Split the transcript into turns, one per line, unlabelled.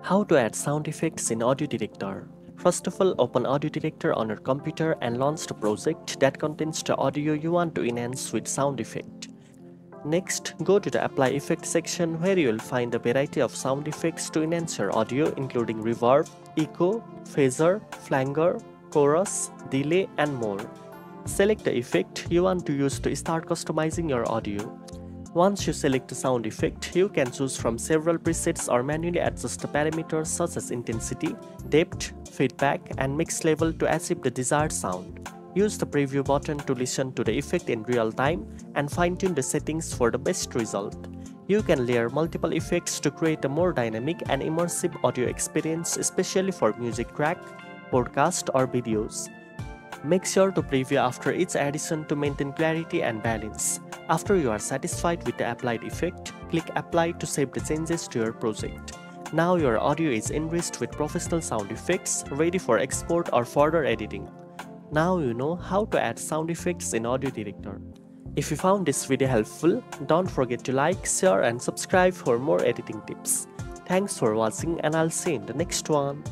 How to add sound effects in AudioDirector. First of all, open AudioDirector on your computer and launch the project that contains the audio you want to enhance with sound effect. Next, go to the Apply Effect section where you will find a variety of sound effects to enhance your audio, including reverb, echo, phaser, flanger, chorus, delay, and more. Select the effect you want to use to start customizing your audio. Once you select a sound effect, you can choose from several presets or manually adjust the parameters such as intensity, depth, feedback, and mix level to achieve the desired sound. Use the preview button to listen to the effect in real time and fine-tune the settings for the best result. You can layer multiple effects to create a more dynamic and immersive audio experience, especially for music track, podcast, or videos. Make sure to preview after each addition to maintain clarity and balance. After you are satisfied with the applied effect, click Apply to save the changes to your project. Now your audio is enriched with professional sound effects, ready for export or further editing. Now you know how to add sound effects in AudioDirector. If you found this video helpful, don't forget to like, share, and subscribe for more editing tips. Thanks for watching, and I'll see you in the next one.